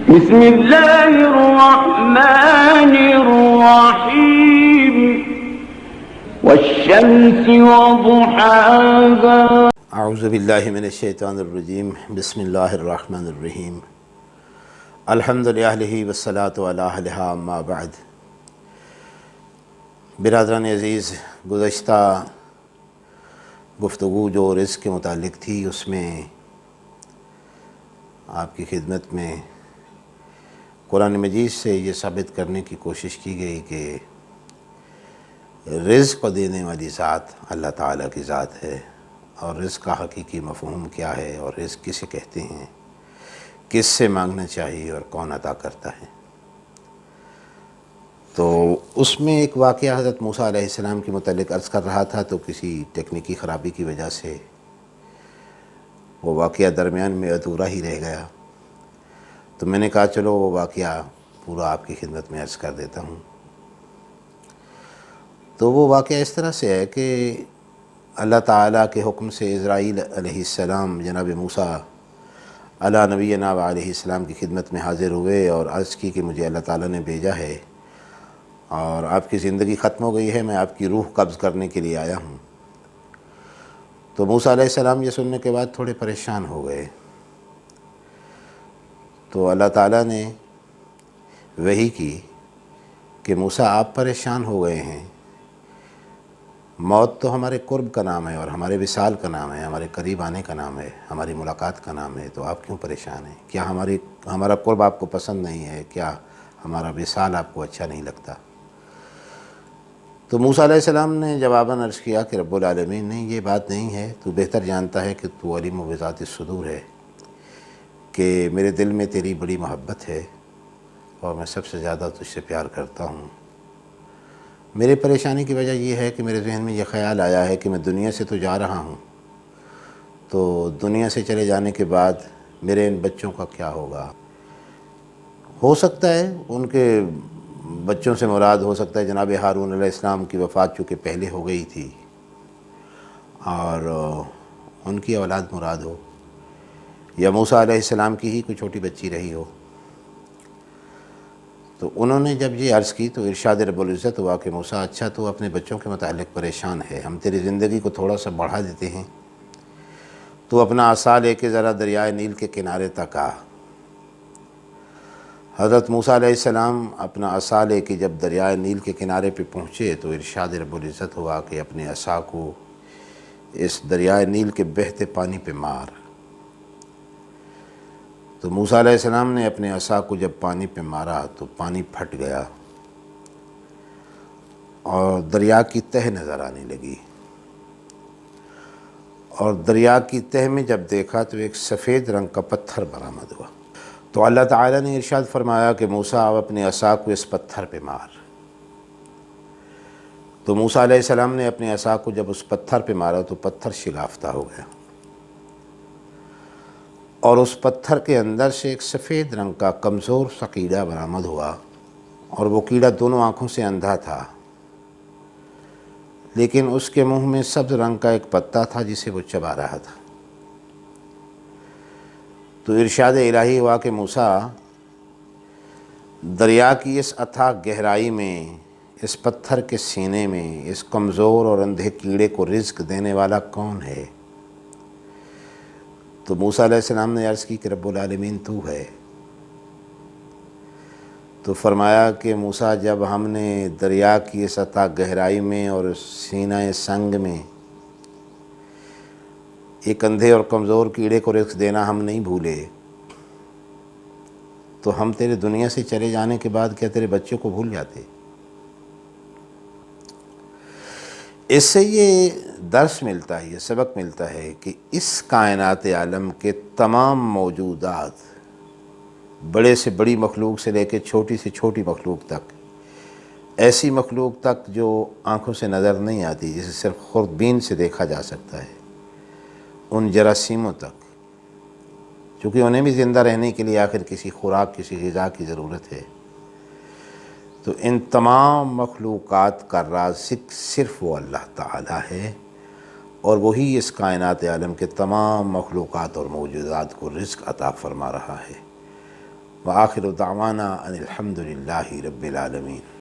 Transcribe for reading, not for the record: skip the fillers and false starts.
بسم اللہ الرحمن الرحیم والشمس وضحاها اعوذ باللہ من الشیطان الرجیم بسم اللہ الرحمن الرحیم الحمد للہ والصلاة علی اہلہا اما بعد۔ برادران عزیز، گزشتہ گفتگو جو رزق کے متعلق تھی اس میں آپ کی خدمت میں قرآن مجید سے یہ ثابت کرنے کی کوشش کی گئی کہ رزق کو دینے والی ذات اللہ تعالیٰ کی ذات ہے، اور رزق کا حقیقی مفہوم کیا ہے اور رزق کسے کہتے ہیں، کس سے مانگنا چاہیے اور کون عطا کرتا ہے۔ تو اس میں ایک واقعہ حضرت موسیٰ علیہ السلام کے متعلق عرض کر رہا تھا، تو کسی تکنیکی خرابی کی وجہ سے وہ واقعہ درمیان میں ادھورا ہی رہ گیا، تو میں نے کہا چلو وہ واقعہ پورا آپ کی خدمت میں عرض کر دیتا ہوں۔ تو وہ واقعہ اس طرح سے ہے کہ اللہ تعالیٰ کے حکم سے اسرائیل علیہ السلام جناب موسیٰ علی نبینا و علیہ السلام کی خدمت میں حاضر ہوئے اور عرض کی کہ مجھے اللہ تعالیٰ نے بھیجا ہے اور آپ کی زندگی ختم ہو گئی ہے، میں آپ کی روح قبض کرنے کے لیے آیا ہوں۔ تو موسیٰ علیہ السلام یہ سننے کے بعد تھوڑے پریشان ہو گئے، تو اللہ تعالیٰ نے وحی کی کہ موسیٰ آپ پریشان ہو گئے ہیں، موت تو ہمارے قرب کا نام ہے اور ہمارے وصال کا نام ہے، ہمارے قریب آنے کا نام ہے، ہماری ملاقات کا نام ہے، تو آپ کیوں پریشان ہیں؟ کیا ہمارا قرب آپ کو پسند نہیں ہے؟ کیا ہمارا وصال آپ کو اچھا نہیں لگتا؟ تو موسیٰ علیہ السلام نے جواباً عرض کیا کہ رب العالمین نہیں، یہ بات نہیں ہے، تو بہتر جانتا ہے کہ تو علیم و بذات الصدور ہے، کہ میرے دل میں تیری بڑی محبت ہے اور میں سب سے زیادہ تجھ سے پیار کرتا ہوں۔ میری پریشانی کی وجہ یہ ہے کہ میرے ذہن میں یہ خیال آیا ہے کہ میں دنیا سے تو جا رہا ہوں، تو دنیا سے چلے جانے کے بعد میرے ان بچوں کا کیا ہوگا؟ ہو سکتا ہے ان کے بچوں سے مراد ہو سکتا ہے جناب ہارون علیہ السلام کی وفات چونکہ پہلے ہو گئی تھی اور ان کی اولاد مراد ہو، یا موسیٰ علیہ السلام کی ہی کوئی چھوٹی بچی رہی ہو۔ تو انہوں نے جب یہ عرض کی تو ارشاد رب العزت ہوا کہ موسیٰ اچھا تو اپنے بچوں کے متعلق پریشان ہے، ہم تیری زندگی کو تھوڑا سا بڑھا دیتے ہیں، تو اپنا عصا لے کے ذرا دریائے نیل کے کنارے تک آ۔ حضرت موسیٰ علیہ السلام اپنا عصا لے کے جب دریائے نیل کے کنارے پہ پہنچے تو ارشاد رب العزت ہوا کہ اپنے عصا کو اس دریائے نیل کے بہتے پانی پہ مار۔ تو موسیٰ علیہ السلام نے اپنے عصا کو جب پانی پہ مارا تو پانی پھٹ گیا اور دریا کی تہ نظر آنے لگی، اور دریا کی تہ میں جب دیکھا تو ایک سفید رنگ کا پتھر برآمد ہوا۔ تو اللہ تعالیٰ نے ارشاد فرمایا کہ موسیٰ اب اپنے عصا کو اس پتھر پہ مار۔ تو موسیٰ علیہ السلام نے اپنے عصا کو جب اس پتھر پہ مارا تو پتھر شگافتہ ہو گیا، اور اس پتھر کے اندر سے ایک سفید رنگ کا کمزور سا کیڑا برآمد ہوا، اور وہ کیڑا دونوں آنکھوں سے اندھا تھا، لیکن اس کے منہ میں سبز رنگ کا ایک پتا تھا جسے وہ چبا رہا تھا۔ تو ارشاد الہی ہوا کہ موسیٰ دریا کی اس اتھاہ گہرائی میں، اس پتھر کے سینے میں اس کمزور اور اندھے کیڑے کو رزق دینے والا کون ہے؟ تو موسیٰ علیہ السلام نے عرض کی کہ رب العالمین تو ہے۔ تو فرمایا کہ موسیٰ جب ہم نے دریا کی اس اتھاہ گہرائی میں اور سینہ سنگ میں ایک اندھے اور کمزور کیڑے کو رزق دینا ہم نہیں بھولے، تو ہم تیرے دنیا سے چلے جانے کے بعد کیا تیرے بچوں کو بھول جاتے؟ اس سے یہ درس ملتا ہے، یہ سبق ملتا ہے کہ اس کائنات عالم کے تمام موجودات، بڑے سے بڑی مخلوق سے لے کے چھوٹی سے چھوٹی مخلوق تک، ایسی مخلوق تک جو آنکھوں سے نظر نہیں آتی، جسے صرف خوردبین سے دیکھا جا سکتا ہے، ان جراثیموں تک، چونکہ انہیں بھی زندہ رہنے کے لیے آخر کسی خوراک، کسی غذا کی ضرورت ہے، تو ان تمام مخلوقات کا رازق صرف وہ اللہ تعالیٰ ہے، اور وہی اس کائنات عالم کے تمام مخلوقات اور موجودات کو رزق عطا فرما رہا ہے۔ وآخر دعوانا ان الحمد للہ رب العالمین۔